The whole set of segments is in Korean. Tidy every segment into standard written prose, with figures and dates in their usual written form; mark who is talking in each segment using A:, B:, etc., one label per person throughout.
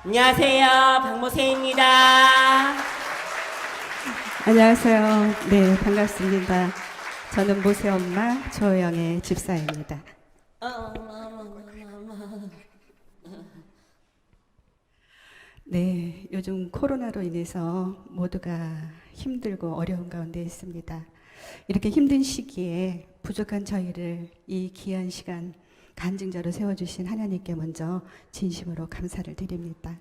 A: 안녕하세요, 박모세입니다.
B: 안녕하세요. 네, 반갑습니다. 저는 모세 엄마 조영의 집사입니다. 네, 요즘 코로나로 인해서 모두가 힘들고 어려운 가운데 있습니다. 이렇게 힘든 시기에 부족한 저희를 이 귀한 시간 간증자로 세워주신 하나님께 먼저 진심으로 감사를 드립니다.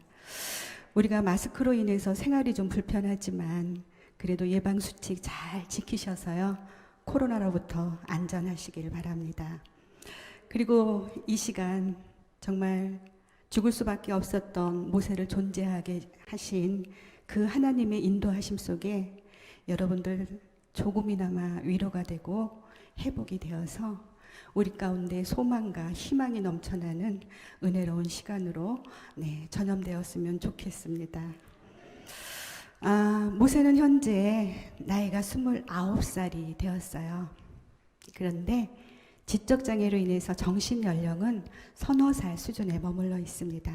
B: 우리가 마스크로 인해서 생활이 좀 불편하지만 그래도 예방수칙 잘 지키셔서요, 코로나로부터 안전하시길 바랍니다. 그리고 이 시간 정말 죽을 수밖에 없었던 모세를 존재하게 하신 그 하나님의 인도하심 속에 여러분들 조금이나마 위로가 되고 회복이 되어서 우리 가운데 소망과 희망이 넘쳐나는 은혜로운 시간으로 전염되었으면 좋겠습니다. 모세는 현재 나이가 29살이 되었어요. 그런데 지적장애로 인해서 정신연령은 서너 살 수준에 머물러 있습니다.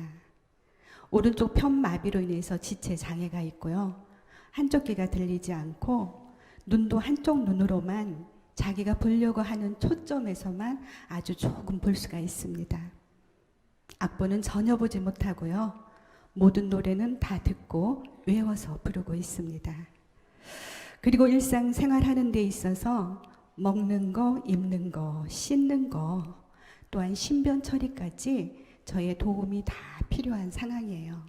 B: 오른쪽 편마비로 인해서 지체장애가 있고요. 한쪽 귀가 들리지 않고 눈도 한쪽 눈으로만 자기가 보려고 하는 초점에서만 아주 조금 볼 수가 있습니다. 악보는 전혀 보지 못하고요. 모든 노래는 다 듣고 외워서 부르고 있습니다. 그리고 일상생활하는 데 있어서 먹는 거, 입는 거, 씻는 거, 또한 신변 처리까지 저의 도움이 다 필요한 상황이에요.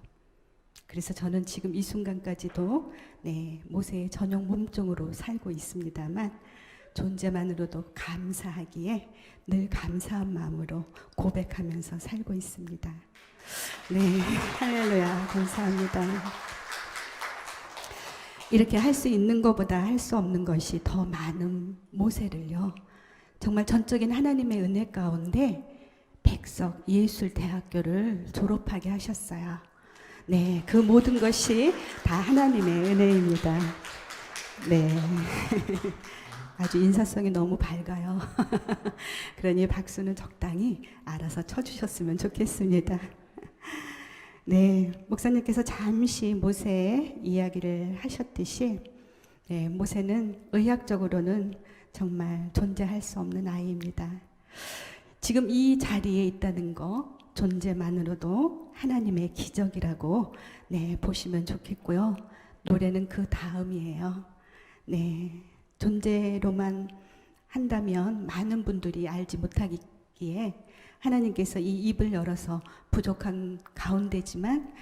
B: 그래서 저는 지금 이 순간까지도 모세의 전용 몸종으로 살고 있습니다만 존재만으로도 감사하기에 늘 감사한 마음으로 고백하면서 살고 있습니다. 네, 할렐루야, 감사합니다. 이렇게 할 수 있는 것보다 할 수 없는 것이 더 많은 모세를요, 정말 전적인 하나님의 은혜 가운데 백석 예술대학교를 졸업하게 하셨어요. 네, 그 모든 것이 다 하나님의 은혜입니다. 네. 아주 인사성이 너무 밝아요. 그러니 박수는 적당히 알아서 쳐주셨으면 좋겠습니다. 네, 목사님께서 잠시 모세의 이야기를 하셨듯이 모세는 의학적으로는 정말 존재할 수 없는 아이입니다. 지금 이 자리에 있다는 거 존재만으로도 하나님의 기적이라고 보시면 좋겠고요. 노래는 그 다음이에요. 존재로만 한다면 많은 분들이 알지 못하기에 하나님께서 이 입을 열어서 부족한 가운데지만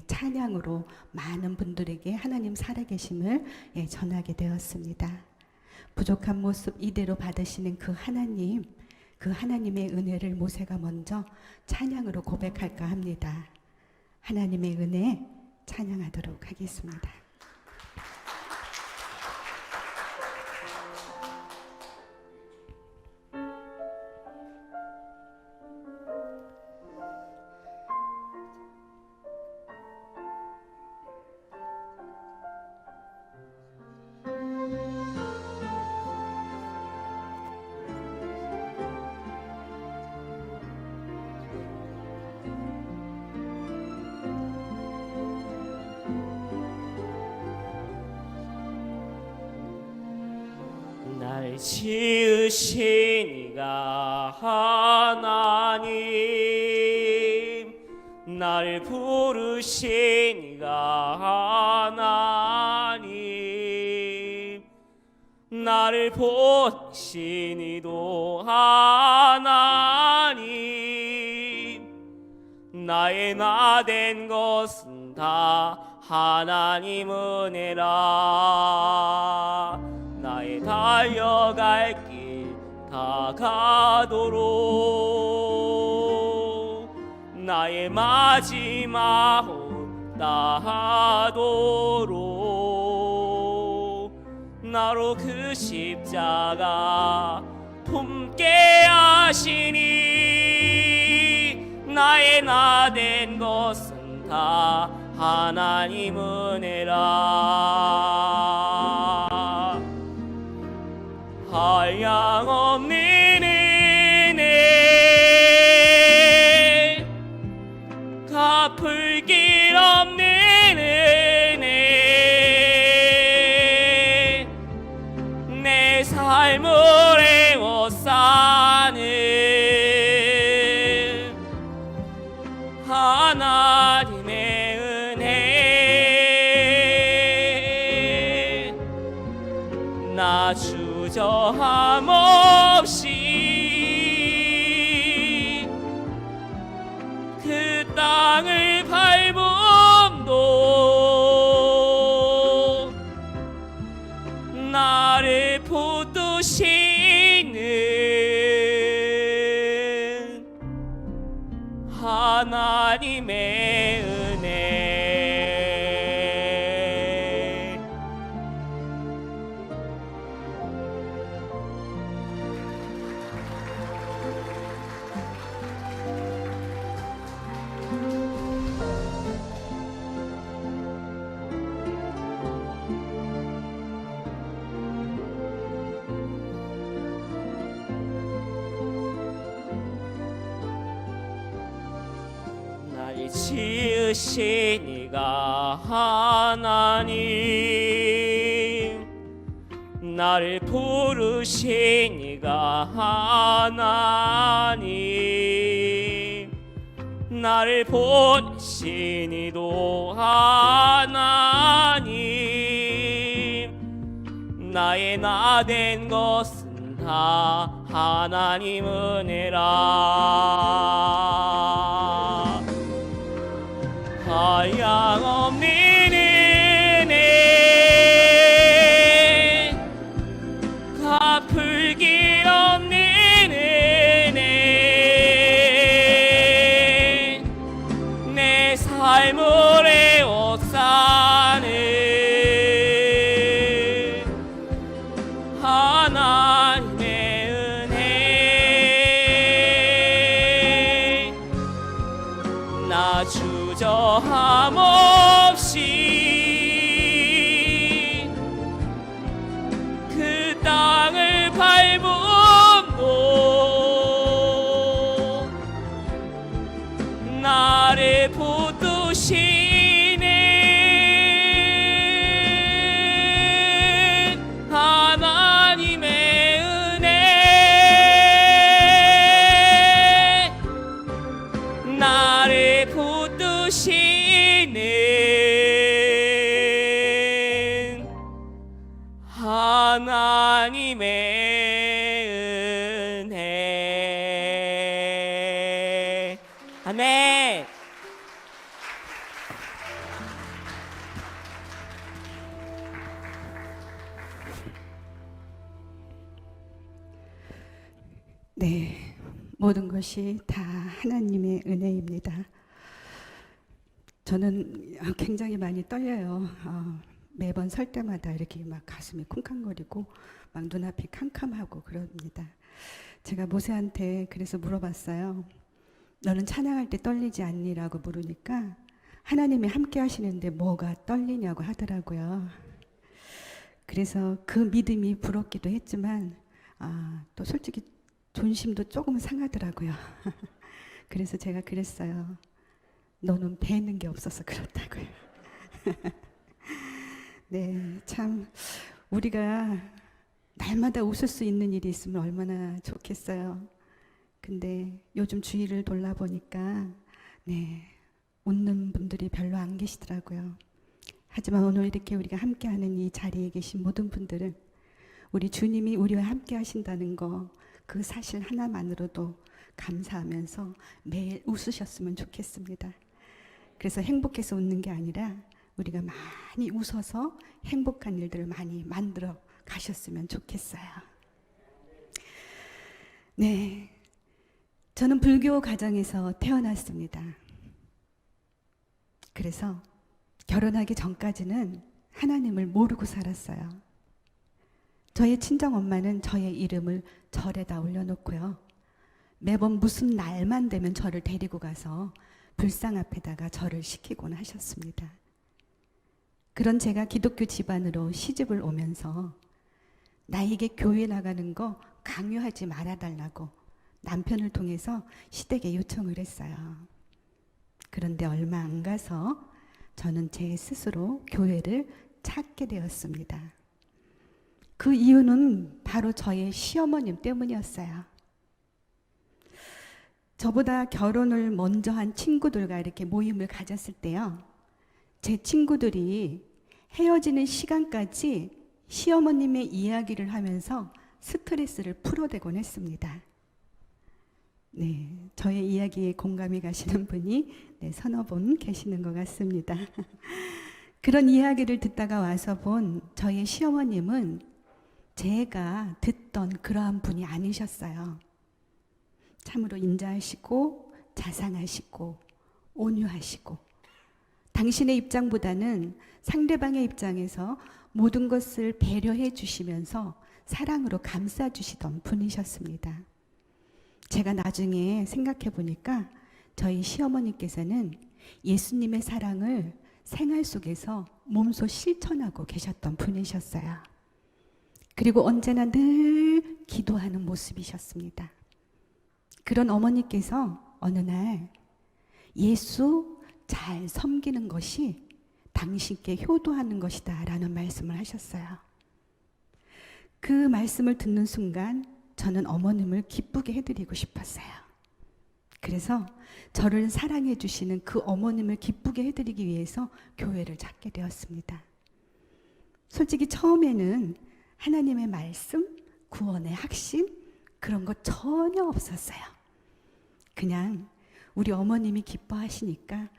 B: 찬양으로 많은 분들에게 하나님 살아계심을 전하게 되었습니다. 부족한 모습 이대로 받으시는 그 하나님, 그 하나님의 은혜를 모세가 먼저 찬양으로 고백할까 합니다. 하나님의 은혜 찬양하도록 하겠습니다.
A: 날 지으신 이가 하나님, 날 부르신 이가 하나님, 나를 보신 이도 하나님, 나의 나 된 것은 다 하나님 은혜라. 나의 달려갈 길 다가도록, 나의 마지막 다하도록, 나로 그 십자가 품게 하시니, 나의 나 된 것은 다 하나님 은혜라. 한량없는 은혜 갚을 길 하나님의 은혜. 날 지으신 이가 하나님, 나를 부르신 이가 하나님, 나를 보내신 이도 하나님, 나의 나 된 것은 다 하나님 은혜라. 하양없는 은혜, 갚을 길 없는 은혜, 내 삶을 애워싸는 하나님의 은혜. 나 주저함 없이 그 땅을 밟음도 나를 붙드시는 하나님의 은혜, 나를 붙드시는 하나님의 은혜. 아멘.
B: 네, 모든 것이 다 하나님의 은혜입니다. 저는 굉장히 많이 떨려요. 매번 설 때마다 이렇게 막 가슴이 쿵쾅거리고 막 눈앞이 캄캄하고 그럽니다. 제가 모세한테 그래서 물어봤어요. 너는 찬양할 때 떨리지 않니라고 물으니까 하나님이 함께 하시는데 뭐가 떨리냐고 하더라고요. 그래서 그 믿음이 부럽기도 했지만 또 솔직히 존심도 조금 상하더라고요. 그래서 제가 그랬어요. 너는 배는 게 없어서 그렇다고요. 네, 참 우리가 날마다 웃을 수 있는 일이 있으면 얼마나 좋겠어요. 근데 요즘 주위를 돌아보니까 네, 웃는 분들이 별로 안 계시더라고요. 하지만 오늘 이렇게 우리가 함께하는 이 자리에 계신 모든 분들은 우리 주님이 우리와 함께 하신다는 거, 그 사실 하나만으로도 감사하면서 매일 웃으셨으면 좋겠습니다. 그래서 행복해서 웃는 게 아니라 우리가 많이 웃어서 행복한 일들을 많이 만들어 가셨으면 좋겠어요. 네, 저는 불교 가정에서 태어났습니다. 그래서 결혼하기 전까지는 하나님을 모르고 살았어요. 저의 친정엄마는 저의 이름을 절에다 올려놓고요. 매번 무슨 날만 되면 저를 데리고 가서 불상 앞에다가 절을 시키곤 하셨습니다. 그런 제가 기독교 집안으로 시집을 오면서 나에게 교회 나가는 거 강요하지 말아달라고 남편을 통해서 시댁에 요청을 했어요. 그런데 얼마 안 가서 저는 제 스스로 교회를 찾게 되었습니다. 그 이유는 바로 저의 시어머님 때문이었어요. 저보다 결혼을 먼저 한 친구들과 이렇게 모임을 가졌을 때요, 제 친구들이 헤어지는 시간까지 시어머님의 이야기를 하면서 스트레스를 풀어대곤 했습니다. 네, 저의 이야기에 공감이 가시는 분이 서너 분 계시는 것 같습니다. 그런 이야기를 듣다가 와서 본 저의 시어머님은 제가 듣던 그러한 분이 아니셨어요. 참으로 인자하시고 자상하시고 온유하시고 당신의 입장보다는 상대방의 입장에서 모든 것을 배려해 주시면서 사랑으로 감싸 주시던 분이셨습니다. 제가 나중에 생각해 보니까 저희 시어머니께서는 예수님의 사랑을 생활 속에서 몸소 실천하고 계셨던 분이셨어요. 그리고 언제나 늘 기도하는 모습이셨습니다. 그런 어머니께서 어느 날 예수 잘 섬기는 것이 당신께 효도하는 것이다 라는 말씀을 하셨어요. 그 말씀을 듣는 순간 저는 어머님을 기쁘게 해드리고 싶었어요. 그래서 저를 사랑해 주시는 그 어머님을 기쁘게 해드리기 위해서 교회를 찾게 되었습니다. 솔직히 처음에는 하나님의 말씀, 구원의 확신 그런 거 전혀 없었어요. 그냥 우리 어머님이 기뻐하시니까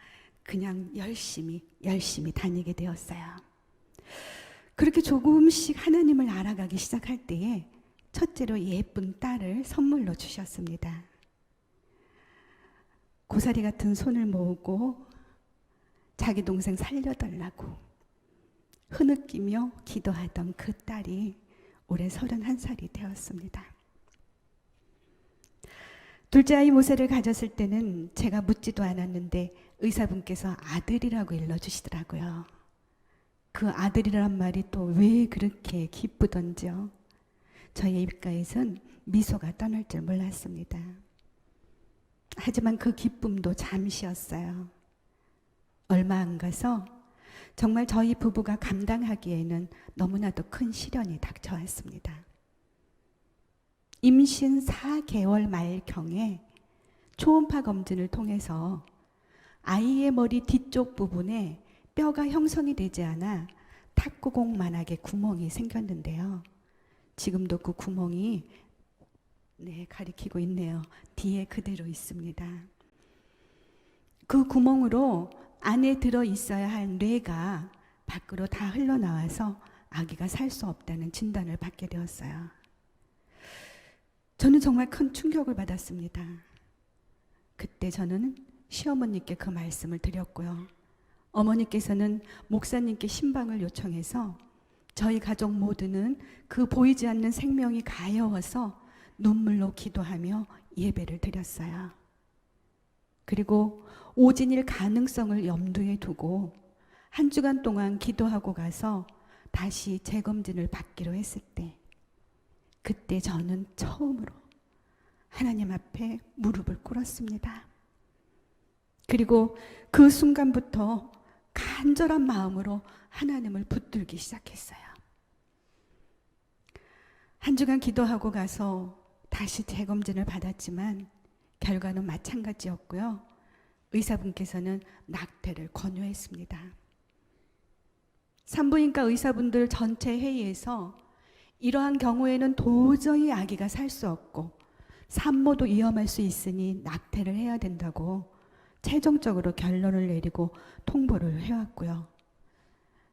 B: 그냥 열심히 다니게 되었어요. 그렇게 조금씩 하나님을 알아가기 시작할 때에 첫째로 예쁜 딸을 선물로 주셨습니다. 고사리 같은 손을 모으고 자기 동생 살려달라고 흐느끼며 기도하던 그 딸이 올해 31살이 되었습니다. 둘째 아이 모세를 가졌을 때는 제가 묻지도 않았는데 의사분께서 아들이라고 일러주시더라고요. 그 아들이란 말이 또 왜 그렇게 기쁘던지요. 저의 입가에선 미소가 떠날 줄 몰랐습니다. 하지만 그 기쁨도 잠시였어요. 얼마 안 가서 정말 저희 부부가 감당하기에는 너무나도 큰 시련이 닥쳐왔습니다. 임신 4개월 말경에 초음파 검진을 통해서 아이의 머리 뒤쪽 부분에 뼈가 형성이 되지 않아 탁구공만하게 구멍이 생겼는데요. 지금도 그 구멍이 가리키고 있네요. 뒤에 그대로 있습니다. 그 구멍으로 안에 들어 있어야 할 뇌가 밖으로 다 흘러나와서 아기가 살 수 없다는 진단을 받게 되었어요. 저는 정말 큰 충격을 받았습니다. 그때 저는 시어머니께 그 말씀을 드렸고요. 어머니께서는 목사님께 신방을 요청해서 저희 가족 모두는 그 보이지 않는 생명이 가여워서 눈물로 기도하며 예배를 드렸어요. 그리고 오진일 가능성을 염두에 두고 한 주간 동안 기도하고 가서 다시 재검진을 받기로 했을 때 그때 저는 처음으로 하나님 앞에 무릎을 꿇었습니다. 그리고 그 순간부터 간절한 마음으로 하나님을 붙들기 시작했어요. 한 주간 기도하고 가서 다시 재검진을 받았지만 결과는 마찬가지였고요. 의사분께서는 낙태를 권유했습니다. 산부인과 의사분들 전체 회의에서 이러한 경우에는 도저히 아기가 살 수 없고 산모도 위험할 수 있으니 낙태를 해야 된다고 최종적으로 결론을 내리고 통보를 해왔고요.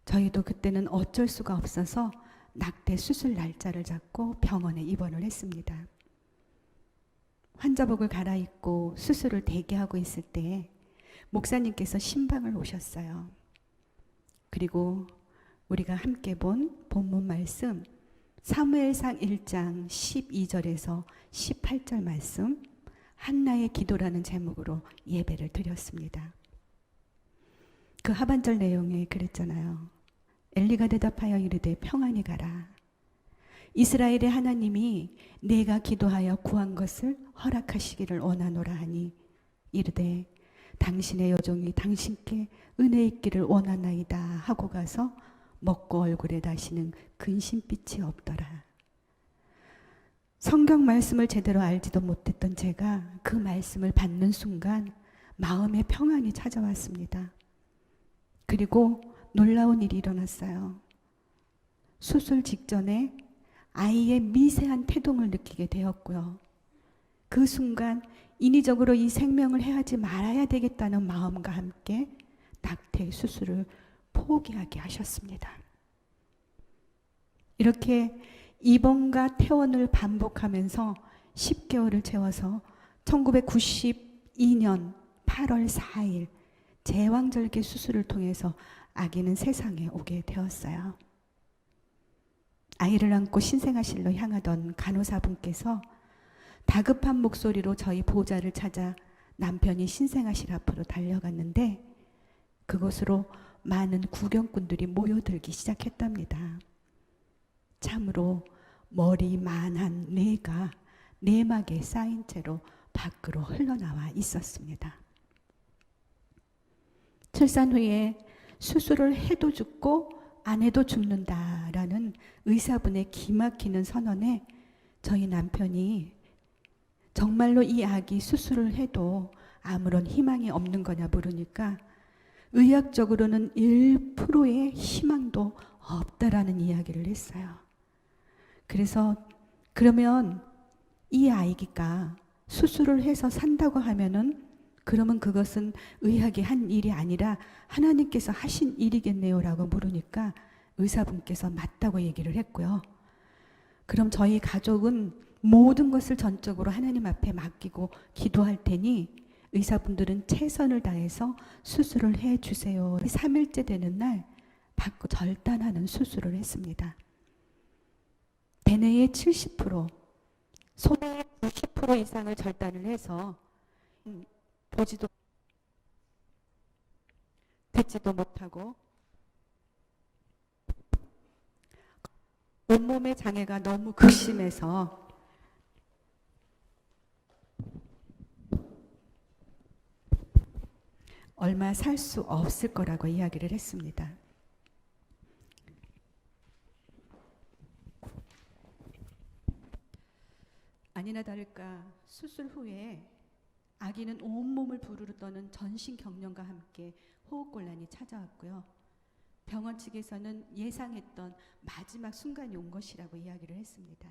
B: 저희도 그때는 어쩔 수가 없어서 낙태 수술 날짜를 잡고 병원에 입원을 했습니다. 환자복을 갈아입고 수술을 대기하고 있을 때 목사님께서 신방을 오셨어요. 그리고 우리가 함께 본 본문 말씀 사무엘상 1장 12절에서 18절 말씀 한나의 기도라는 제목으로 예배를 드렸습니다. 그 하반절 내용에 그랬잖아요. 엘리가 대답하여 이르되 평안히 가라. 이스라엘의 하나님이 내가 기도하여 구한 것을 허락하시기를 원하노라 하니 이르되 당신의 여종이 당신께 은혜 있기를 원하나이다 하고 가서 먹고 얼굴에 다시는 근심빛이 없더라. 성경 말씀을 제대로 알지도 못했던 제가 그 말씀을 받는 순간 마음의 평안이 찾아왔습니다. 그리고 놀라운 일이 일어났어요. 수술 직전에 아이의 미세한 태동을 느끼게 되었고요. 그 순간 인위적으로 이 생명을 해하지 말아야 되겠다는 마음과 함께 낙태 수술을 포기하게 하셨습니다. 이렇게 입원과 퇴원을 반복하면서 10개월을 채워서 1992년 8월 4일 제왕절개 수술을 통해서 아기는 세상에 오게 되었어요. 아이를 안고 신생아실로 향하던 간호사분께서 다급한 목소리로 저희 보호자를 찾아 남편이 신생아실 앞으로 달려갔는데 그곳으로 많은 구경꾼들이 모여들기 시작했답니다. 참으로 머리만한 뇌가 내막에 쌓인 채로 밖으로 흘러나와 있었습니다. 출산 후에 수술을 해도 죽고 안 해도 죽는다라는 의사분의 기막히는 선언에 저희 남편이 정말로 이 아기 수술을 해도 아무런 희망이 없는 거냐 물으니까 의학적으로는 1%의 희망도 없다라는 이야기를 했어요. 그래서 그러면 이 아이가 수술을 해서 산다고 하면은 그러면 그것은 의학이 한 일이 아니라 하나님께서 하신 일이겠네요 라고 물으니까 의사분께서 맞다고 얘기를 했고요. 그럼 저희 가족은 모든 것을 전적으로 하나님 앞에 맡기고 기도할 테니 의사분들은 최선을 다해서 수술을 해주세요. 3일째 되는 날 받고 절단하는 수술을 했습니다. 대뇌의 70%, 소뇌의 90% 이상을 절단을 해서 보지도 듣지도 못하고 온몸의 장애가 너무 극심해서 얼마 살 수 없을 거라고 이야기를 했습니다. 아니나 다를까 수술 후에 아기는 온몸을 부르르 떠는 전신경련과 함께 호흡곤란이 찾아왔고요. 병원 측에서는 예상했던 마지막 순간이 온 것이라고 이야기를 했습니다.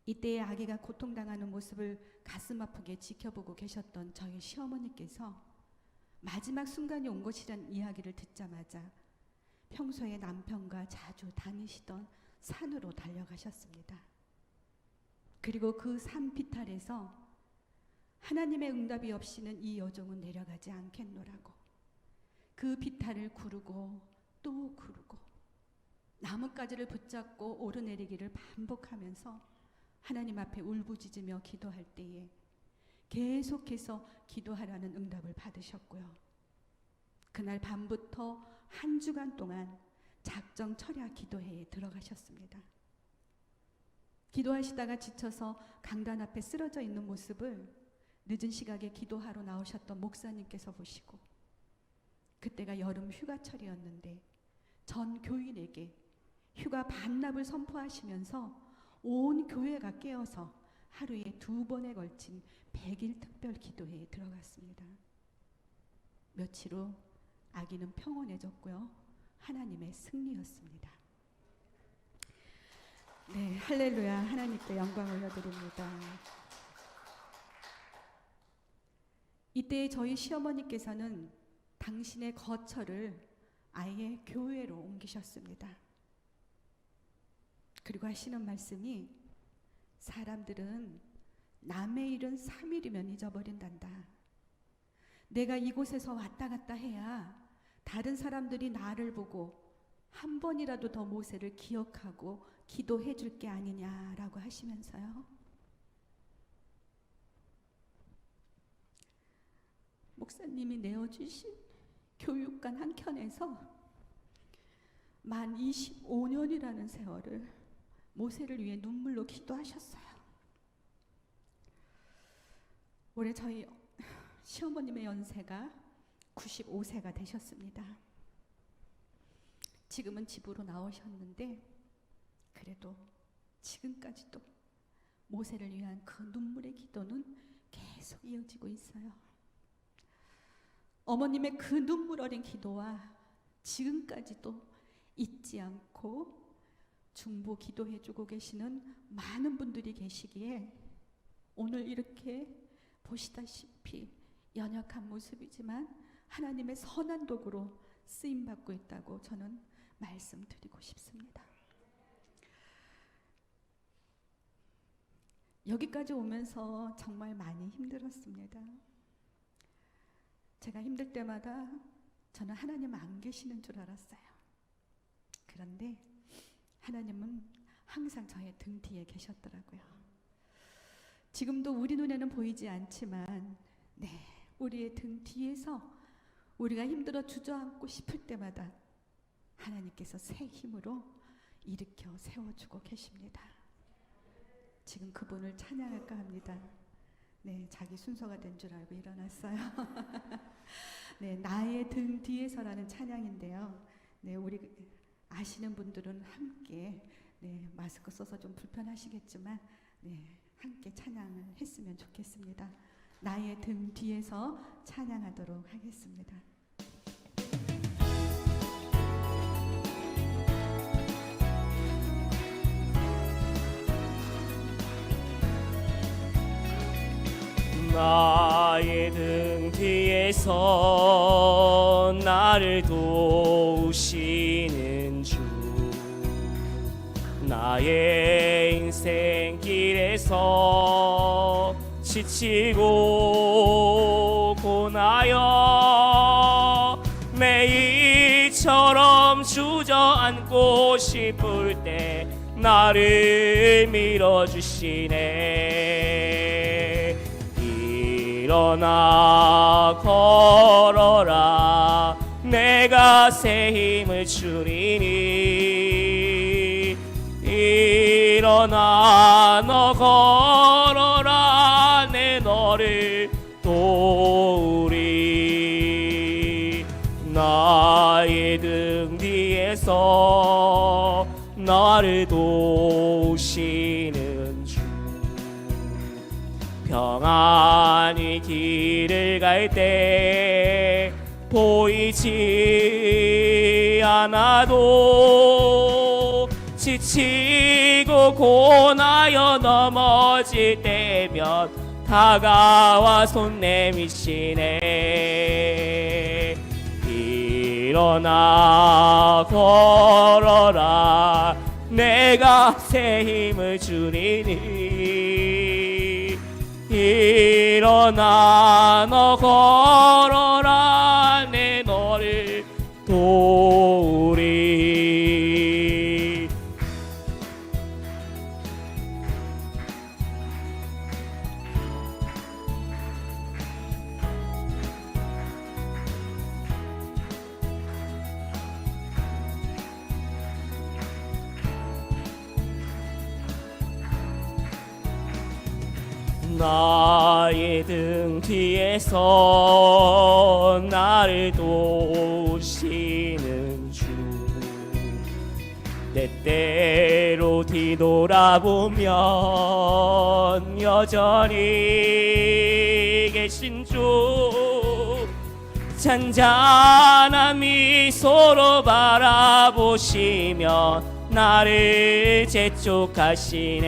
B: 이때의 아기가 고통당하는 모습을 가슴 아프게 지켜보고 계셨던 저희 시어머니께서 마지막 순간이 온 것이란 이야기를 듣자마자 평소에 남편과 자주 다니시던 산으로 달려가셨습니다. 그리고 그 산 비탈에서 하나님의 응답이 없이는 이 여종은 내려가지 않겠노라고 그 비탈을 구르고 또 구르고 나뭇가지를 붙잡고 오르내리기를 반복하면서 하나님 앞에 울부짖으며 기도할 때에 계속해서 기도하라는 응답을 받으셨고요. 그날 밤부터 한 주간 동안 작정 철야 기도회에 들어가셨습니다. 기도하시다가 지쳐서 강단 앞에 쓰러져 있는 모습을 늦은 시각에 기도하러 나오셨던 목사님께서 보시고 그때가 여름 휴가철이었는데 전 교인에게 휴가 반납을 선포하시면서 온 교회가 깨어서 하루에 2번에 걸친 100일 특별 기도회에 들어갔습니다. 며칠 후 아기는 평온해졌고요. 하나님의 승리였습니다. 네, 할렐루야. 하나님께 영광 올려드립니다. 이때 저희 시어머니께서는 당신의 거처를 아예 교회로 옮기셨습니다. 그리고 하시는 말씀이 사람들은 남의 일은 3일이면 잊어버린단다. 내가 이곳에서 왔다 갔다 해야 다른 사람들이 나를 보고 한 번이라도 더 모세를 기억하고 기도해 줄 게 아니냐라고 하시면서요. 목사님이 내어주신 교육관 한켠에서 만 25년이라는 세월을 모세를 위해 눈물로 기도하셨어요. 올해 저희 시어머님의 연세가 95세가 되셨습니다. 지금은 집으로 나오셨는데 그래도 지금까지도 모세를 위한 그 눈물의 기도는 계속 이어지고 있어요. 어머님의 그 눈물 어린 기도와 지금까지도 잊지 않고 중보 기도해주고 계시는 많은 분들이 계시기에 오늘 이렇게 보시다시피 연약한 모습이지만 하나님의 선한 도구로 쓰임받고 있다고 저는 말씀드리고 싶습니다. 여기까지 오면서 정말 많이 힘들었습니다. 제가 힘들 때마다 저는 하나님 안 계시는 줄 알았어요. 그런데 하나님은 항상 저의 등 뒤에 계셨더라고요. 지금도 우리 눈에는 보이지 않지만 우리의 등 뒤에서 우리가 힘들어 주저앉고 싶을 때마다 하나님께서 새 힘으로 일으켜 세워주고 계십니다. 지금 그분을 찬양할까 합니다. 자기 순서가 된 줄 알고 일어났어요. 나의 등 뒤에서라는 찬양인데요. 우리 아시는 분들은 함께 마스크 써서 좀 불편하시겠지만 함께 찬양을 했으면 좋겠습니다. 나의 등 뒤에서 찬양하도록 하겠습니다.
A: 나의 등 뒤에서 나를 도우시는 주, 나의 인생길에서 지치고 고나여 매일처럼 주저앉고 싶을 때 나를 밀어주시네. 일어나 걸어라, 내가 새 힘을 주리니. 일어나 너 걸어라, 내 너를 도우리. 나의 등 뒤에서 나를 도우시는 주, 평안히 길을 갈 때 보이지 않아도 지치고 고나여 넘어질 때면 다가와 손 내미시네. 일어나 걸어라, 내가 새 힘을 주리니. 일어나 너 걸어라, 내 너를 도우리. 나의 등 뒤에서 나를 도우시는 주, 때때로 뒤돌아보면 여전히 계신 주, 잔잔한 미소로 바라보시며 나를 재촉하시네.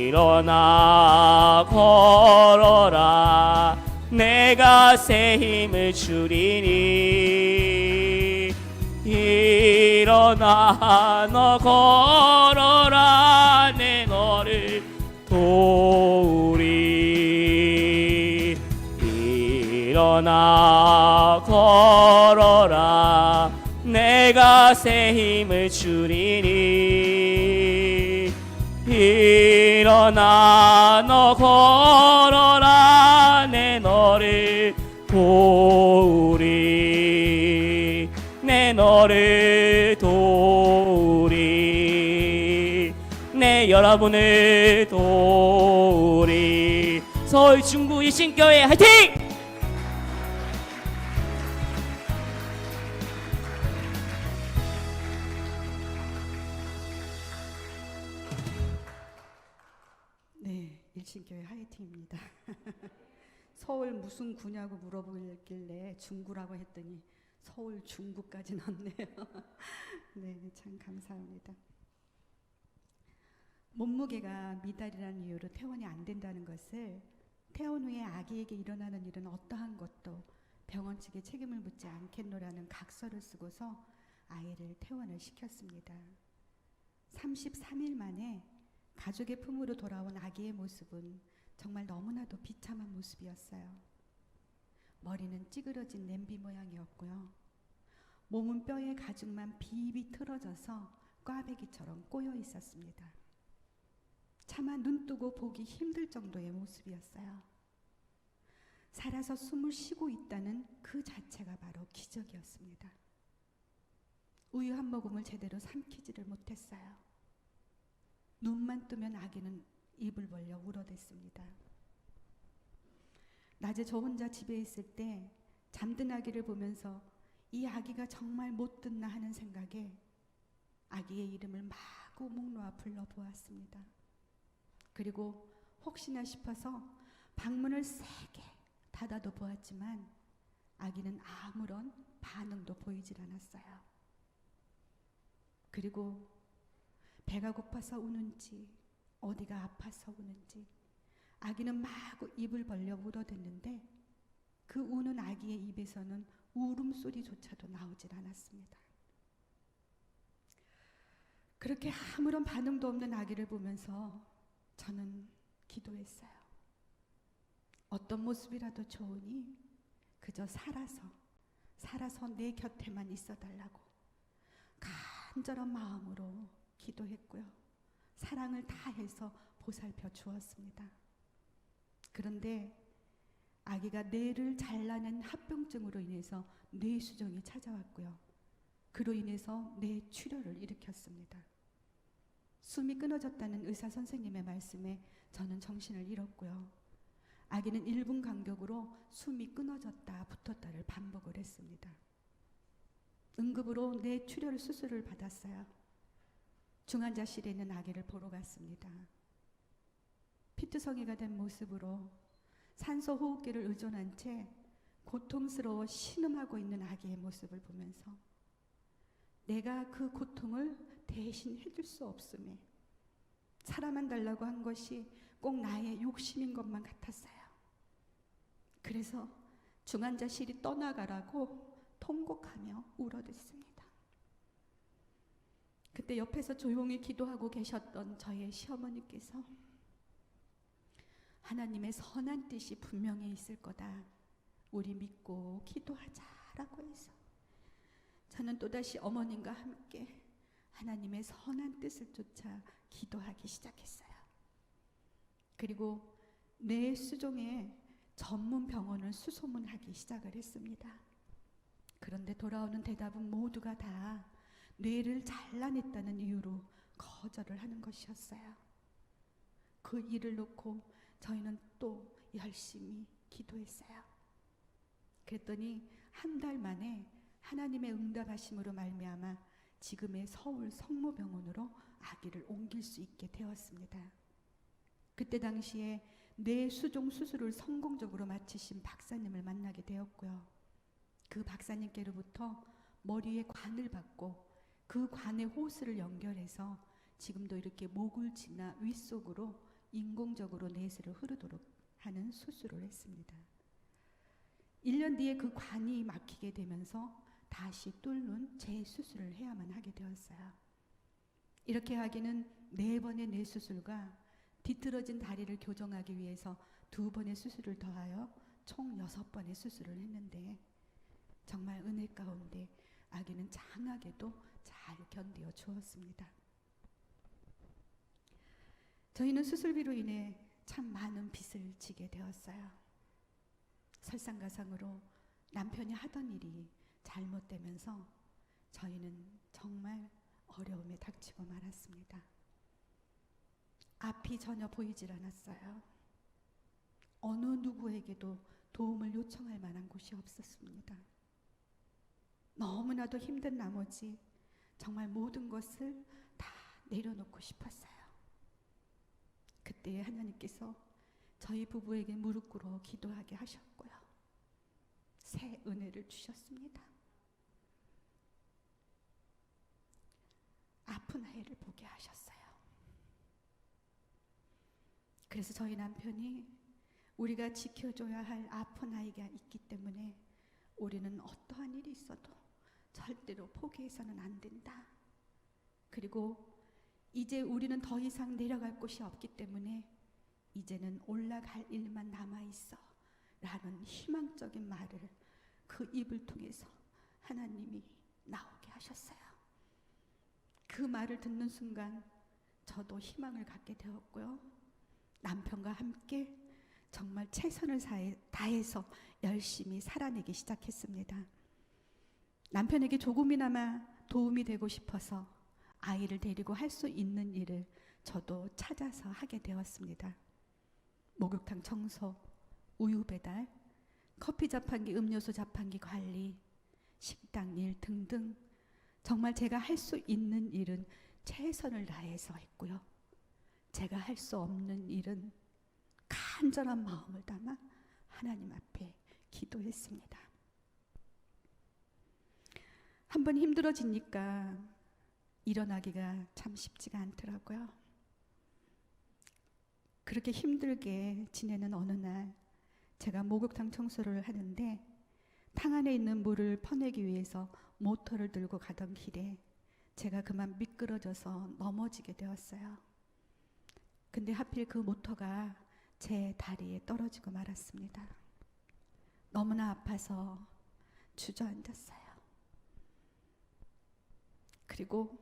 A: 일어나 걸어라, 내가 새 힘을 주리니. 일어나 너 걸어라, 내 너를 도우리. 일어나 걸어라, 내가 새 힘을 주리니. 일어나 너 걸어라, 내 너를 도우리. 내 너를 도우리. 내 여러분을 도우리. 서울 중구 일신교회 화이팅!
B: 일신교회 화이팅입니다. 서울 무슨 구냐고 물어보길래 중구라고 했더니 서울 중구까지 넣네요. 참 감사합니다. 몸무게가 미달이라는 이유로 퇴원이 안 된다는 것을, 퇴원 후에 아기에게 일어나는 일은 어떠한 것도 병원 측에 책임을 묻지 않겠노라는 각서를 쓰고서 아이를 퇴원을 시켰습니다. 33일 만에 가족의 품으로 돌아온 아기의 모습은 정말 너무나도 비참한 모습이었어요. 머리는 찌그러진 냄비 모양이었고요. 몸은 뼈의 가죽만 비비 틀어져서 꽈배기처럼 꼬여 있었습니다. 차마 눈 뜨고 보기 힘들 정도의 모습이었어요. 살아서 숨을 쉬고 있다는 그 자체가 바로 기적이었습니다. 우유 한 모금을 제대로 삼키지를 못했어요. 눈만 뜨면 아기는 입을 벌려 울어댔습니다. 낮에 저 혼자 집에 있을 때 잠든 아기를 보면서 이 아기가 정말 못 듣나 하는 생각에 아기의 이름을 마구 목 놓아 불러보았습니다. 그리고 혹시나 싶어서 방문을 세게 닫아도 보았지만 아기는 아무런 반응도 보이질 않았어요. 그리고 배가 고파서 우는지 어디가 아파서 우는지 아기는 마구 입을 벌려 울어댔는데 그 우는 아기의 입에서는 울음소리조차도 나오질 않았습니다. 그렇게 아무런 반응도 없는 아기를 보면서 저는 기도했어요. 어떤 모습이라도 좋으니 그저 살아서 내 곁에만 있어달라고 간절한 마음으로 기도했고요. 사랑을 다해서 보살펴 주었습니다. 그런데 아기가 뇌를 잘라낸 합병증으로 인해서 뇌수종이 찾아왔고요. 그로 인해서 뇌출혈을 일으켰습니다. 숨이 끊어졌다는 의사 선생님의 말씀에 저는 정신을 잃었고요. 아기는 1분 간격으로 숨이 끊어졌다 붙었다를 반복을 했습니다. 응급으로 뇌출혈 수술을 받았어요. 중환자실에 있는 아기를 보러 갔습니다. 피투성이가 된 모습으로 산소 호흡기를 의존한 채 고통스러워 신음하고 있는 아기의 모습을 보면서 내가 그 고통을 대신 해줄 수 없음에 살아만 달라고 한 것이 꼭 나의 욕심인 것만 같았어요. 그래서 중환자실이 떠나가라고 통곡하며 울어댔습니다. 그때 옆에서 조용히 기도하고 계셨던 저의 시어머니께서 하나님의 선한 뜻이 분명히 있을 거다. 우리 믿고 기도하자라고 해서 저는 또다시 어머님과 함께 하나님의 선한 뜻을 쫓아 기도하기 시작했어요. 그리고 뇌 수종의 전문 병원을 수소문하기 시작을 했습니다. 그런데 돌아오는 대답은 모두가 다 뇌를 잘라냈다는 이유로 거절을 하는 것이었어요. 그 일을 놓고 저희는 또 열심히 기도했어요. 그랬더니 한 달 만에 하나님의 응답하심으로 말미암아 지금의 서울 성모병원으로 아기를 옮길 수 있게 되었습니다. 그때 당시에 뇌수종 수술을 성공적으로 마치신 박사님을 만나게 되었고요. 그 박사님께로부터 머리에 관을 받고 그 관에 호스를 연결해서 지금도 이렇게 목을 지나 윗속으로 인공적으로 뇌수를 흐르도록 하는 수술을 했습니다. 1년 뒤에 그 관이 막히게 되면서 다시 뚫는 재수술을 해야만 하게 되었어요. 이렇게 하기는 4번의 뇌수술과 뒤틀어진 다리를 교정하기 위해서 2번의 수술을 더하여 총 6번의 수술을 했는데 정말 은혜 가운데 아기는 장하게도 잘 견디어 주었습니다. 저희는 수술비로 인해 참 많은 빚을 지게 되었어요. 설상가상으로 남편이 하던 일이 잘못되면서 저희는 정말 어려움에 닥치고 말았습니다. 앞이 전혀 보이질 않았어요. 어느 누구에게도 도움을 요청할 만한 곳이 없었습니다. 너무나도 힘든 나머지 정말 모든 것을 다 내려놓고 싶었어요. 그때 하나님께서 저희 부부에게 무릎 꿇어 기도하게 하셨고요. 새 은혜를 주셨습니다. 아픈 아이를 보게 하셨어요. 그래서 저희 남편이 우리가 지켜줘야 할 아픈 아이가 있기 때문에 우리는 어떠한 일이 있어도 절대로 포기해서는 안 된다. 그리고 이제 우리는 더 이상 내려갈 곳이 없기 때문에 이제는 올라갈 일만 남아있어 라는 희망적인 말을 그 입을 통해서 하나님이 나오게 하셨어요. 그 말을 듣는 순간 저도 희망을 갖게 되었고요. 남편과 함께 정말 최선을 다해서 열심히 살아내기 시작했습니다. 남편에게 조금이나마 도움이 되고 싶어서 아이를 데리고 할 수 있는 일을 저도 찾아서 하게 되었습니다. 목욕탕 청소, 우유 배달, 커피 자판기, 음료수 자판기 관리, 식당 일 등등 정말 제가 할 수 있는 일은 최선을 다해서 했고요. 제가 할 수 없는 일은 간절한 마음을 담아 하나님 앞에 기도했습니다. 한번 힘들어지니까 일어나기가 참 쉽지가 않더라고요. 그렇게 힘들게 지내는 어느 날 제가 목욕탕 청소를 하는데 탕 안에 있는 물을 퍼내기 위해서 모터를 들고 가던 길에 제가 그만 미끄러져서 넘어지게 되었어요. 근데 하필 그 모터가 제 다리에 떨어지고 말았습니다. 너무나 아파서 주저앉았어요. 그리고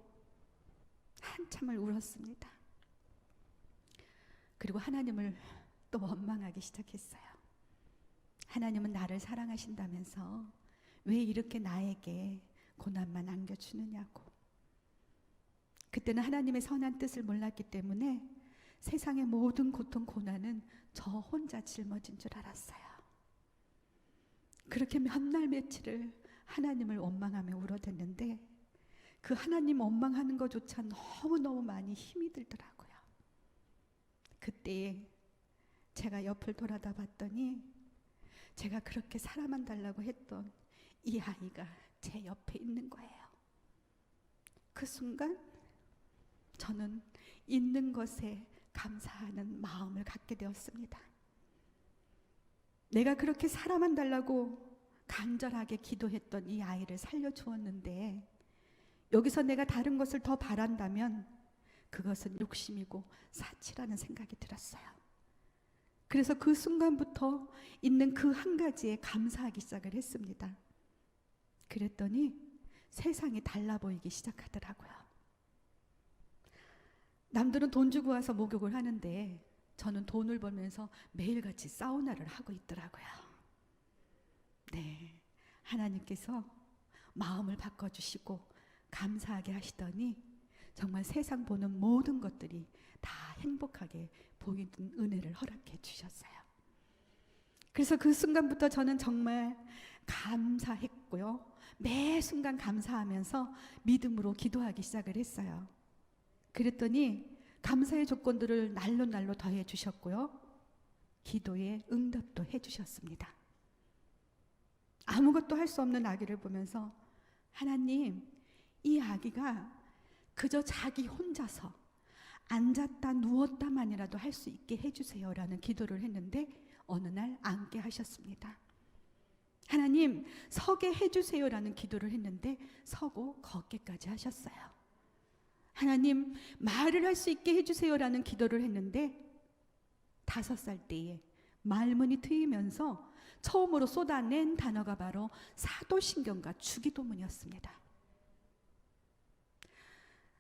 B: 한참을 울었습니다. 그리고 하나님을 또 원망하기 시작했어요. 하나님은 나를 사랑하신다면서 왜 이렇게 나에게 고난만 안겨주느냐고. 그때는 하나님의 선한 뜻을 몰랐기 때문에 세상의 모든 고통, 고난은 저 혼자 짊어진 줄 알았어요. 그렇게 몇 날 며칠을 하나님을 원망하며 울어댔는데 그 하나님 원망하는 것조차 너무너무 많이 힘이 들더라고요. 그때 제가 옆을 돌아다 봤더니 제가 그렇게 사랑만 달라고 했던 이 아이가 제 옆에 있는 거예요. 그 순간 저는 있는 것에 감사하는 마음을 갖게 되었습니다. 내가 그렇게 사랑만 달라고 간절하게 기도했던 이 아이를 살려주었는데 여기서 내가 다른 것을 더 바란다면 그것은 욕심이고 사치라는 생각이 들었어요. 그래서 그 순간부터 있는 그 한 가지에 감사하기 시작을 했습니다. 그랬더니 세상이 달라 보이기 시작하더라고요. 남들은 돈 주고 와서 목욕을 하는데 저는 돈을 벌면서 매일같이 사우나를 하고 있더라고요. 네, 하나님께서 마음을 바꿔주시고 감사하게 하시더니 정말 세상 보는 모든 것들이 다 행복하게 보이는 은혜를 허락해 주셨어요. 그래서 그 순간부터 저는 정말 감사했고요. 매 순간 감사하면서 믿음으로 기도하기 시작을 했어요. 그랬더니 감사의 조건들을 날로 더해 주셨고요. 기도에 응답도 해 주셨습니다. 아무것도 할 수 없는 아기를 보면서 하나님, 이 아기가 그저 자기 혼자서 앉았다 누웠다만이라도 할 수 있게 해주세요라는 기도를 했는데 어느 날 앉게 하셨습니다. 하나님, 서게 해주세요라는 기도를 했는데 서고 걷기까지 하셨어요. 하나님, 말을 할 수 있게 해주세요라는 기도를 했는데 5살 때에 말문이 트이면서 처음으로 쏟아낸 단어가 바로 사도신경과 주기도문이었습니다.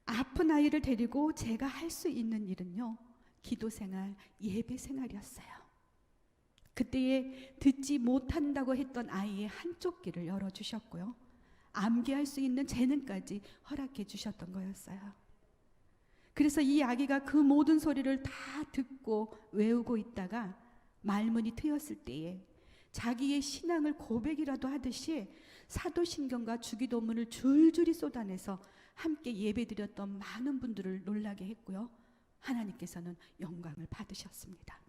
B: 아픈 아이를 데리고 제가 할 수 있는 일은요, 기도생활, 예배생활이었어요. 그때에 듣지 못한다고 했던 아이의 한쪽 귀를 열어주셨고요, 암기할 수 있는 재능까지 허락해 주셨던 거였어요. 그래서 이 아기가 그 모든 소리를 다 듣고 외우고 있다가 말문이 트였을 때에 자기의 신앙을 고백이라도 하듯이 사도신경과 주기도문을 줄줄이 쏟아내서 함께 예배드렸던 많은 분들을 놀라게 했고요, 하나님께서는 영광을 받으셨습니다.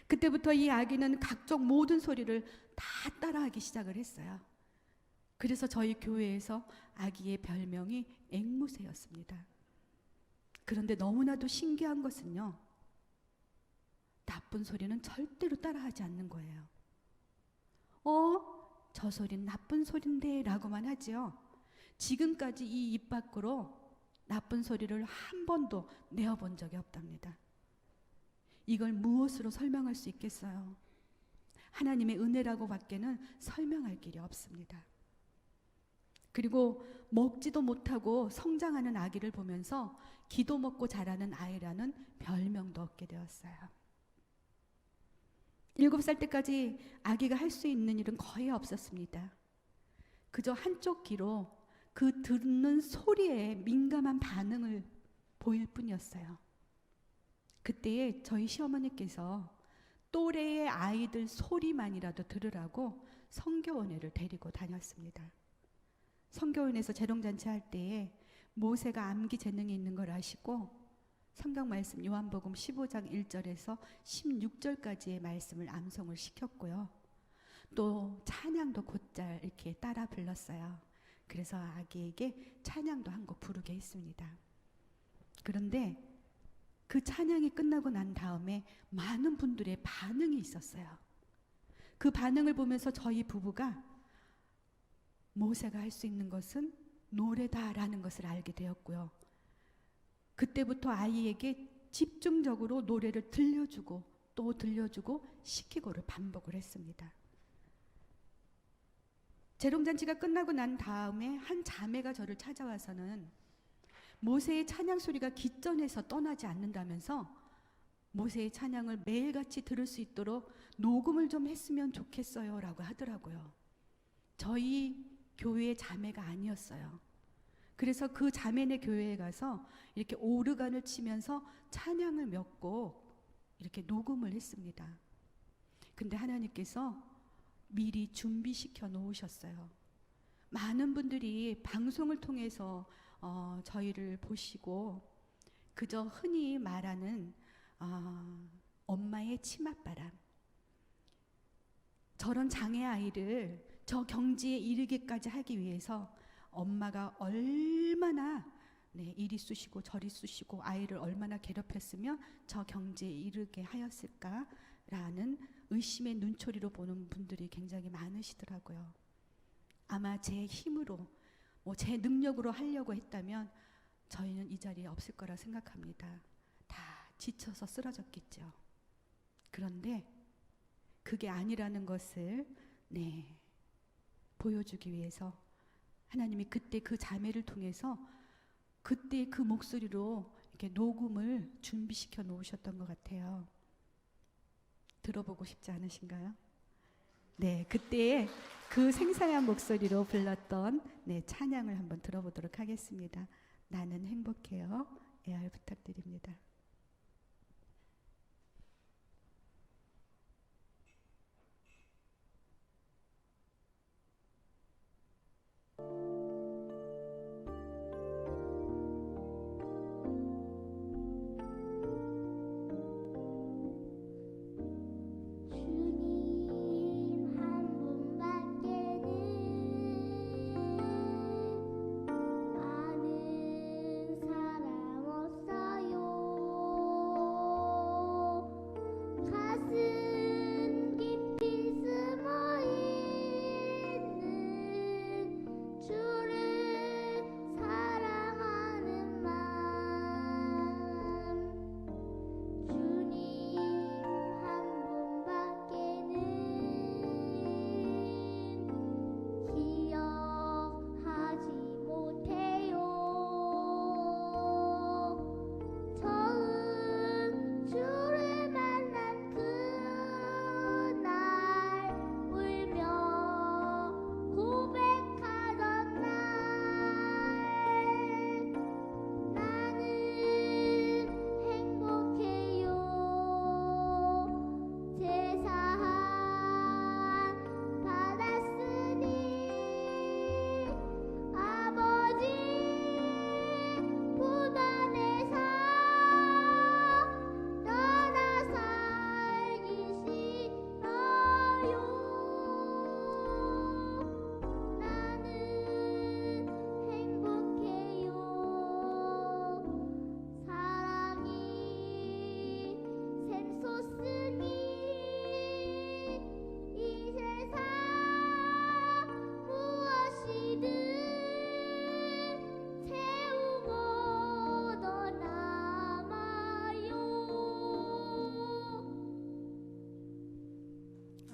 B: 그때부터 이 아기는 각종 모든 소리를 다 따라하기 시작을 했어요. 그래서 저희 교회에서 아기의 별명이 앵무새였습니다. 그런데 너무나도 신기한 것은요, 나쁜 소리는 절대로 따라하지 않는 거예요. 저 소리는 나쁜 소린데 라고만 하지요. 지금까지 이 입 밖으로 나쁜 소리를 한 번도 내어본 적이 없답니다. 이걸 무엇으로 설명할 수 있겠어요? 하나님의 은혜라고 밖에는 설명할 길이 없습니다. 그리고 먹지도 못하고 성장하는 아기를 보면서 기도 먹고 자라는 아이라는 별명도 얻게 되었어요. 7살 때까지 아기가 할 수 있는 일은 거의 없었습니다. 그저 한쪽 귀로 그 듣는 소리에 민감한 반응을 보일 뿐이었어요. 그때에 저희 시어머니께서 또래의 아이들 소리만이라도 들으라고 성교원회를 데리고 다녔습니다. 성교원에서 재롱잔치 할 때에 모세가 암기 재능이 있는 걸 아시고 성경 말씀 요한복음 15장 1절에서 16절까지의 말씀을 암송을 시켰고요. 또 찬양도 곧잘 이렇게 따라 불렀어요. 그래서 아기에게 찬양도 한 곡 부르게 했습니다. 그런데 그 찬양이 끝나고 난 다음에 많은 분들의 반응이 있었어요. 그 반응을 보면서 저희 부부가 모세가 할 수 있는 것은 노래다라는 것을 알게 되었고요. 그때부터 아이에게 집중적으로 노래를 들려주고 또 들려주고 시키고를 반복을 했습니다. 재롱잔치가 끝나고 난 다음에 한 자매가 저를 찾아와서는 모세의 찬양 소리가 깃전에서 떠나지 않는다면서 모세의 찬양을 매일같이 들을 수 있도록 녹음을 좀 했으면 좋겠어요 라고 하더라고요. 저희 교회의 자매가 아니었어요. 그래서 그 자매네 교회에 가서 이렇게 오르간을 치면서 찬양을 몇 곡 이렇게 녹음을 했습니다. 근데 하나님께서 미리 준비시켜 놓으셨어요. 많은 분들이 방송을 통해서 저희를 보시고 그저 흔히 말하는 엄마의 치맛바람, 저런 장애 아이를 저 경지에 이르게까지 하기 위해서 엄마가 얼마나 이리 쑤시고 저리 쑤시고 아이를 얼마나 괴롭혔으면 저 경지에 이르게 하였을까라는 의심의 눈초리로 보는 분들이 굉장히 많으시더라고요. 아마 제 힘으로 제 능력으로 하려고 했다면 저희는 이 자리에 없을 거라 생각합니다. 다 지쳐서 쓰러졌겠죠. 그런데 그게 아니라는 것을 보여주기 위해서 하나님이 그때 그 자매를 통해서 그때 그 목소리로 이렇게 녹음을 준비시켜 놓으셨던 것 같아요. 들어보고 싶지 않으신가요? 네, 그때의 그 생사한 목소리로 불렀던 찬양을 한번 들어보도록 하겠습니다. 나는 행복해요. 애알 부탁드립니다.
C: 아는 사람 없어요.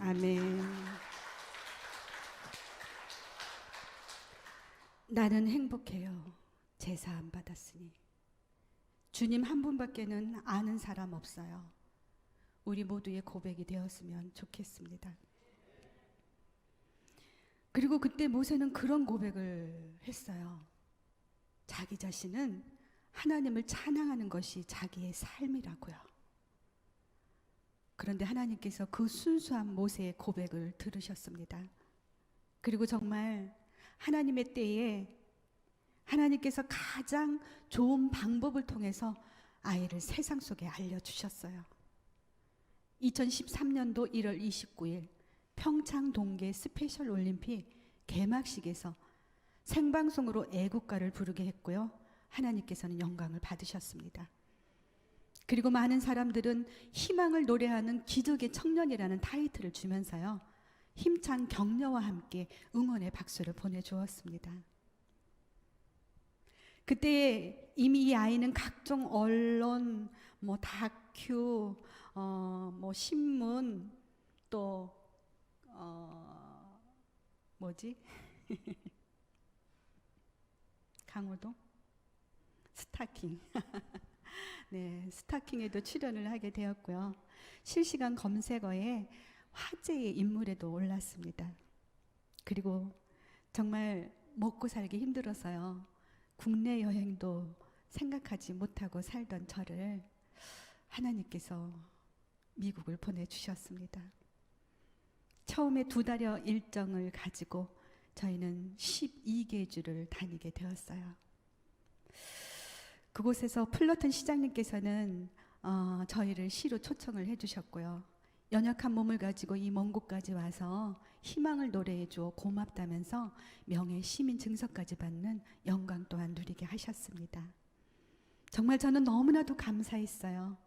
B: 아멘. 나는 행복해요. 제사 안 받았으니. 주님 한 분밖에는 아는 사람 없어요. 우리 모두의 고백이 되었으면 좋겠습니다. 그리고 그때 모세는 그런 고백을 했어요. 자기 자신은 하나님을 찬양하는 것이 자기의 삶이라고요. 그런데 하나님께서 그 순수한 모세의 고백을 들으셨습니다. 그리고 정말 하나님의 때에 하나님께서 가장 좋은 방법을 통해서 아이를 세상 속에 알려주셨어요. 2013년도 1월 29일 평창 동계 스페셜 올림픽 개막식에서 생방송으로 애국가를 부르게 했고요. 하나님께서는 영광을 받으셨습니다. 그리고 많은 사람들은 희망을 노래하는 기적의 청년이라는 타이틀을 주면서요, 힘찬 격려와 함께 응원의 박수를 보내주었습니다. 그때 이미 이 아이는 각종 언론, 다큐, 신문, 또 강호동? 스타킹. 네, 스타킹에도 출연을 하게 되었고요. 실시간 검색어에 화제의 인물에도 올랐습니다. 그리고 정말 먹고 살기 힘들어서요, 국내 여행도 생각하지 못하고 살던 저를 하나님께서 미국을 보내주셨습니다. 처음에 2달여 일정을 가지고 저희는 12개주를 다니게 되었어요. 그곳에서 플러튼 시장님께서는 저희를 시로 초청을 해주셨고요. 연약한 몸을 가지고 이 먼 곳까지 와서 희망을 노래해 주어 고맙다면서 명예 시민 증서까지 받는 영광 또한 누리게 하셨습니다. 정말 저는 너무나도 감사했어요.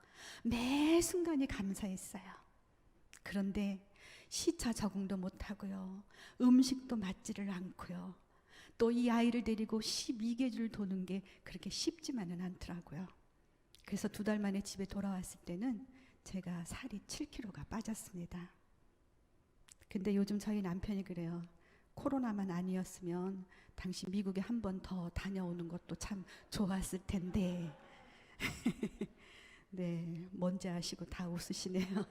B: 매 순간이 감사했어요. 그런데 시차 적응도 못하고요, 음식도 맞지를 않고요, 또 이 아이를 데리고 12개주를 도는 게 그렇게 쉽지만은 않더라고요. 그래서 2달 만에 집에 돌아왔을 때는 제가 살이 7kg가 빠졌습니다. 근데 요즘 저희 남편이 그래요. 코로나만 아니었으면 당신 미국에 한 번 더 다녀오는 것도 참 좋았을 텐데. 네, 뭔지 아시고 다 웃으시네요.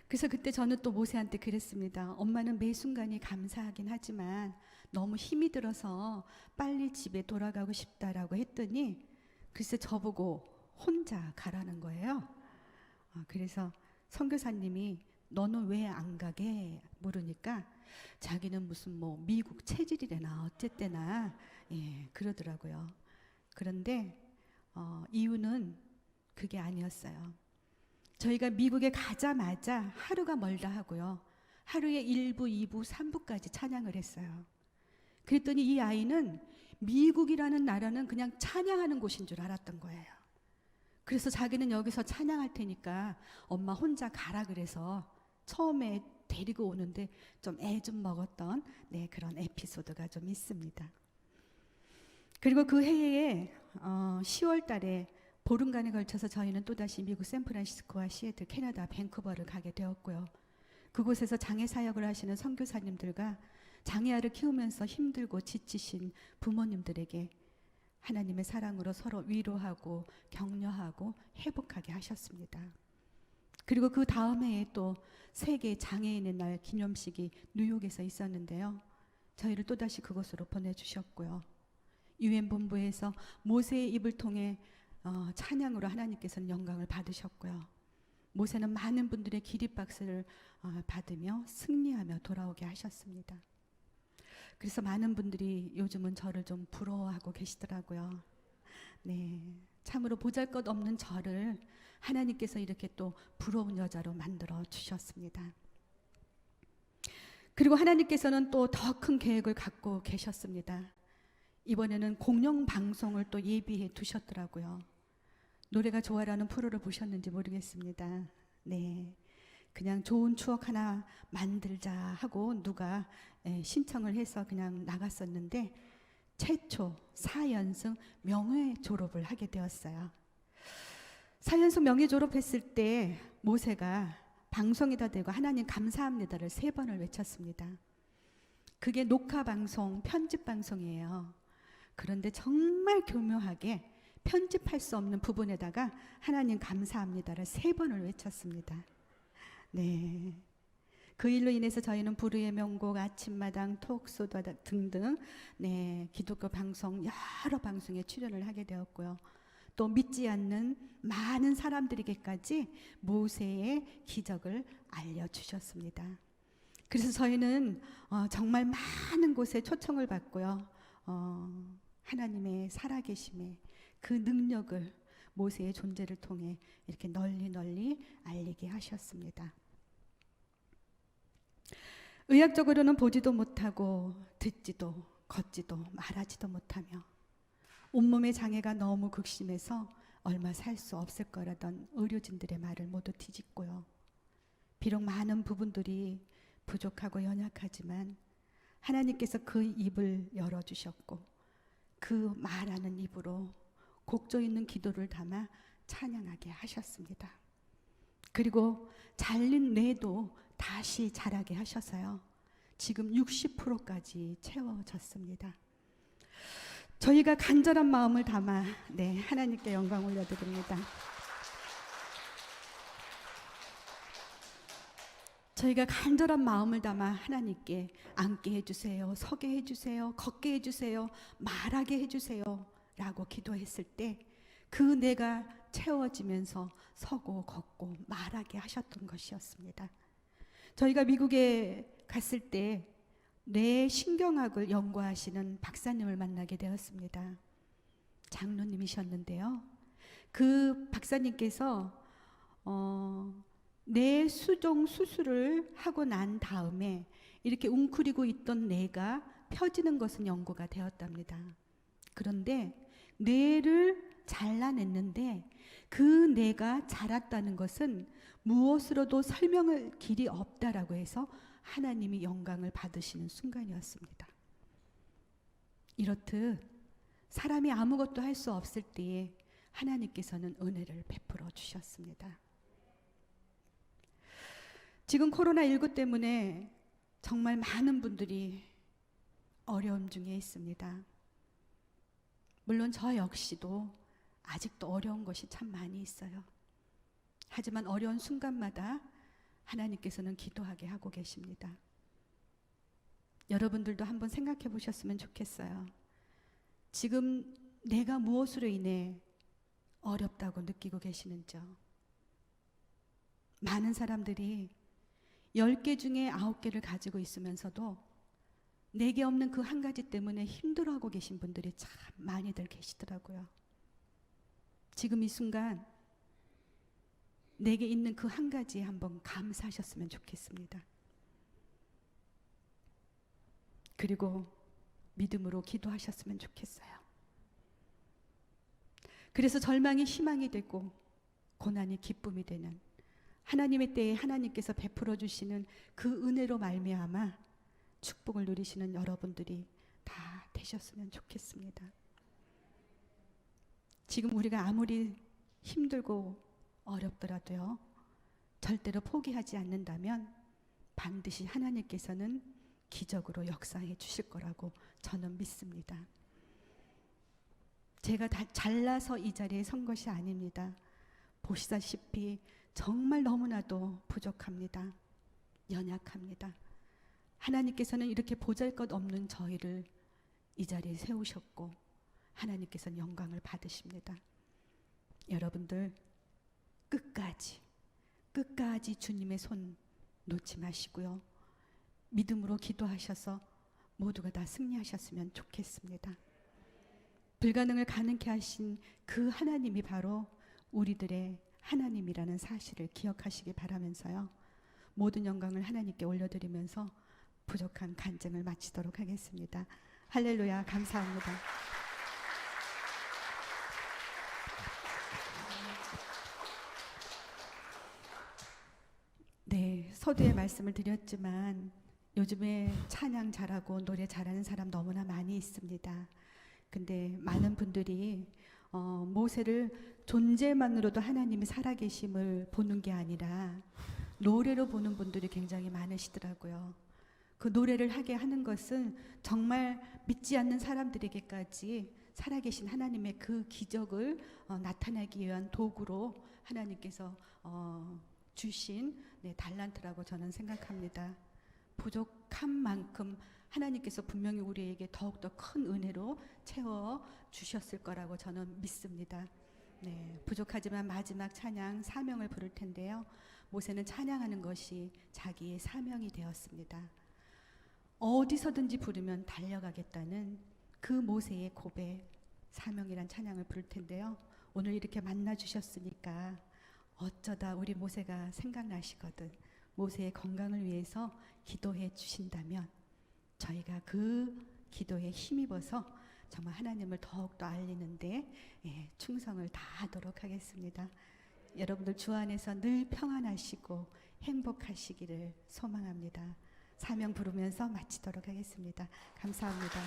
B: 그래서 그때 저는 또 모세한테 그랬습니다. 엄마는 매 순간이 감사하긴 하지만 너무 힘이 들어서 빨리 집에 돌아가고 싶다라고 했더니 글쎄 저보고 혼자 가라는 거예요. 그래서 선교사님이 너는 왜 안 가게 물으니까 자기는 무슨 미국 체질이래나 어쨌대나 그러더라고요. 그런데 이유는 그게 아니었어요. 저희가 미국에 가자마자 하루가 멀다 하고요, 하루에 1부, 2부, 3부까지 찬양을 했어요. 그랬더니 이 아이는 미국이라는 나라는 그냥 찬양하는 곳인 줄 알았던 거예요. 그래서 자기는 여기서 찬양할 테니까 엄마 혼자 가라 그래서 처음에 데리고 오는데 좀 애 좀 먹었던 그런 에피소드가 좀 있습니다. 그리고 그 해에 10월 달에 보름간에 걸쳐서 저희는 또다시 미국 샌프란시스코와 시애틀, 캐나다 밴쿠버를 가게 되었고요. 그곳에서 장애 사역을 하시는 선교사님들과 장애아를 키우면서 힘들고 지치신 부모님들에게 하나님의 사랑으로 서로 위로하고 격려하고 회복하게 하셨습니다. 그리고 그 다음 해에 또 세계 장애인의 날 기념식이 뉴욕에서 있었는데요, 저희를 또다시 그곳으로 보내주셨고요. 유엔 본부에서 모세의 입을 통해 찬양으로 하나님께서는 영광을 받으셨고요. 모세는 많은 분들의 기립박수를 받으며 승리하며 돌아오게 하셨습니다. 그래서 많은 분들이 요즘은 저를 좀 부러워하고 계시더라고요. 네, 참으로 보잘것없는 저를 하나님께서 이렇게 또 부러운 여자로 만들어 주셨습니다. 그리고 하나님께서는 또 더 큰 계획을 갖고 계셨습니다. 이번에는 공영방송을 또 예비해 두셨더라고요. 노래가 좋아라는 프로를 보셨는지 모르겠습니다. 네, 그냥 좋은 추억 하나 만들자 하고 누가 신청을 해서 그냥 나갔었는데 최초 4연승 명예 졸업을 하게 되었어요. 4연승 명예 졸업했을 때 모세가 방송에다 대고 하나님 감사합니다를 3번을 외쳤습니다. 그게 녹화 방송, 편집 방송이에요. 그런데 정말 교묘하게 편집할 수 없는 부분에다가 하나님 감사합니다를 3번을 외쳤습니다. 네. 그 일로 인해서 저희는 부르의 명곡, 아침마당, 톡쇼 등등 네, 기독교 방송 여러 방송에 출연을 하게 되었고요. 또 믿지 않는 많은 사람들에게까지 모세의 기적을 알려주셨습니다. 그래서 저희는 정말 많은 곳에 초청을 받고요. 하나님의 살아계심의 그 능력을 모세의 존재를 통해 이렇게 널리 알리게 하셨습니다. 의학적으로는 보지도 못하고 듣지도 걷지도 말하지도 못하며 온몸의 장애가 너무 극심해서 얼마 살 수 없을 거라던 의료진들의 말을 모두 뒤집고요. 비록 많은 부분들이 부족하고 연약하지만 하나님께서 그 입을 열어주셨고 그 말하는 입으로 곡조 있는 기도를 담아 찬양하게 하셨습니다. 그리고 잘린 뇌도 다시 자라게 하셔서요. 지금 60%까지 채워졌습니다. 저희가 간절한 마음을 담아 네, 하나님께 영광 올려드립니다. 저희가 간절한 마음을 담아 하나님께 앉게 해주세요, 서게 해주세요, 걷게 해주세요, 말하게 해주세요 라고 기도했을 때 그 뇌가 채워지면서 서고 걷고 말하게 하셨던 것이었습니다. 저희가 미국에 갔을 때 뇌 신경학을 연구하시는 박사님을 만나게 되었습니다. 장로님이셨는데요. 그 박사님께서 뇌 수종 수술을 하고 난 다음에 이렇게 웅크리고 있던 뇌가 펴지는 것은 연구가 되었답니다. 그런데 뇌를 잘라냈는데 그 뇌가 자랐다는 것은 무엇으로도 설명할 길이 없다라고 해서 하나님이 영광을 받으시는 순간이었습니다. 이렇듯 사람이 아무것도 할 수 없을 때에 하나님께서는 은혜를 베풀어 주셨습니다. 지금 코로나19 때문에 정말 많은 분들이 어려움 중에 있습니다. 물론 저 역시도 아직도 어려운 것이 참 많이 있어요. 하지만 어려운 순간마다 하나님께서는 기도하게 하고 계십니다. 여러분들도 한번 생각해 보셨으면 좋겠어요. 지금 내가 무엇으로 인해 어렵다고 느끼고 계시는지요? 많은 사람들이 10개 중에 9개를 가지고 있으면서도 내게 없는 그 한 가지 때문에 힘들어하고 계신 분들이 참 많이들 계시더라고요. 지금 이 순간 내게 있는 그 한 가지에 한번 감사하셨으면 좋겠습니다. 그리고 믿음으로 기도하셨으면 좋겠어요. 그래서 절망이 희망이 되고 고난이 기쁨이 되는 하나님의 때에 하나님께서 베풀어 주시는 그 은혜로 말미암아 축복을 누리시는 여러분들이 다 되셨으면 좋겠습니다. 지금 우리가 아무리 힘들고 어렵더라도요, 절대로 포기하지 않는다면 반드시 하나님께서는 기적으로 역사해 주실 거라고 저는 믿습니다. 제가 다 잘나서 이 자리에 선 것이 아닙니다. 보시다시피 정말 너무나도 부족합니다. 연약합니다. 하나님께서는 이렇게 보잘것없는 저희를 이 자리에 세우셨고 하나님께서는 영광을 받으십니다. 여러분들 끝까지 주님의 손 놓지 마시고요. 믿음으로 기도하셔서 모두가 다 승리하셨으면 좋겠습니다. 불가능을 가능케 하신 그 하나님이 바로 우리들의 하나님이라는 사실을 기억하시기 바라면서요. 모든 영광을 하나님께 올려드리면서 부족한 간증을 마치도록 하겠습니다. 할렐루야, 감사합니다. 네, 서두에 말씀을 드렸지만 요즘에 찬양 잘하고 노래 잘하는 사람 너무나 많이 있습니다. 근데 많은 분들이 모세를 존재만으로도 하나님이 살아계심을 보는 게 아니라 노래로 보는 분들이 굉장히 많으시더라고요. 그 노래를 하게 하는 것은 정말 믿지 않는 사람들에게까지 살아계신 하나님의 그 기적을 나타내기 위한 도구로 하나님께서 주신 달란트라고 저는 생각합니다. 부족한 만큼 하나님께서 분명히 우리에게 더욱더 큰 은혜로 채워 주셨을 거라고 저는 믿습니다. 부족하지만 마지막 찬양 사명을 부를 텐데요. 모세는 찬양하는 것이 자기의 사명이 되었습니다. 어디서든지 부르면 달려가겠다는 그 모세의 고백, 사명이란 찬양을 부를 텐데요. 오늘 이렇게 만나 주셨으니까 어쩌다 우리 모세가 생각나시거든 모세의 건강을 위해서 기도해 주신다면 저희가 그 기도에 힘입어서 정말 하나님을 더욱더 알리는데 충성을 다하도록 하겠습니다. 여러분들 주 안에서 늘 평안하시고 행복하시기를 소망합니다. 사명 부르면서 마치도록 하겠습니다. 감사합니다.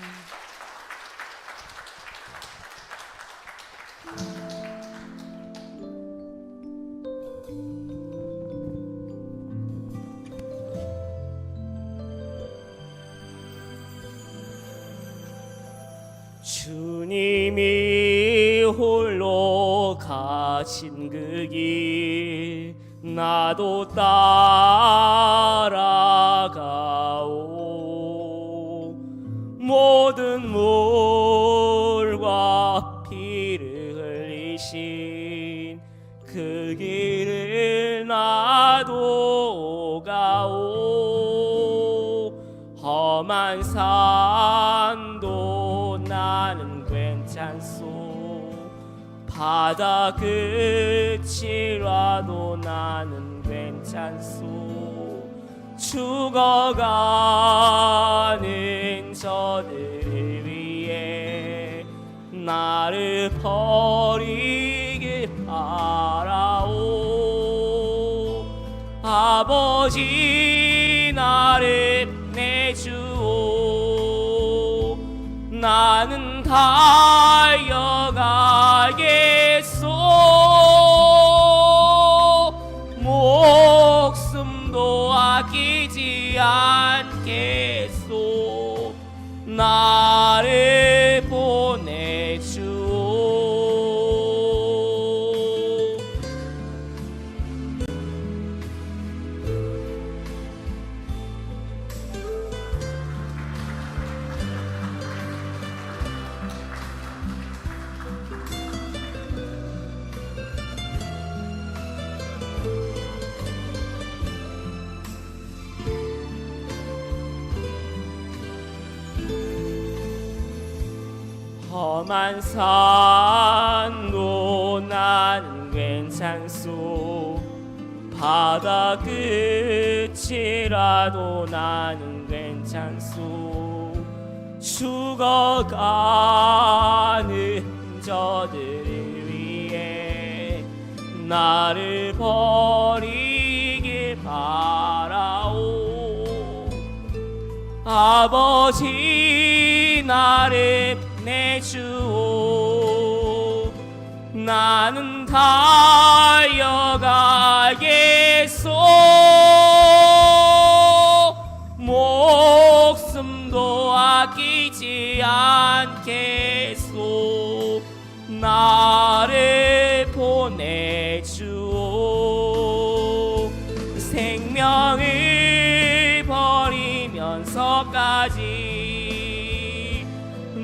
A: 주님이 홀로 가신 그 길 나도 따라가오. 모든 물과 피를 흘리신 그 길을 나도 가오. 험한 산도 나는 괜찮소. 바다 끝이라도 나는 괜찮소. 죽어가는 저들을 위해 나를 버리길 바라오. 아버지 나를 내주오. 나는 달려가겠소. 목숨도 아끼지 않겠소. 나를 보내주오. 험한 산도 나는 괜찮소. 바다 끝이라도 나는 괜찮소. 죽어가는 저들을 위해 나를 버리길 바라오. 아버지 나를 내주오. 나는 달려가겠소. 목숨도 아끼지 않겠소. 나를 보내주오. 생명을 버리면서까지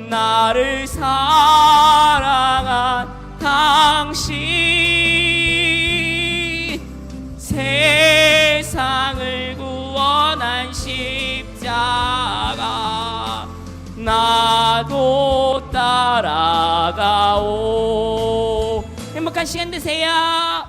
A: 나를 사랑한 당신, 세상을 구원한 십자가 나도 따라가오. 행복한 시간 되세요.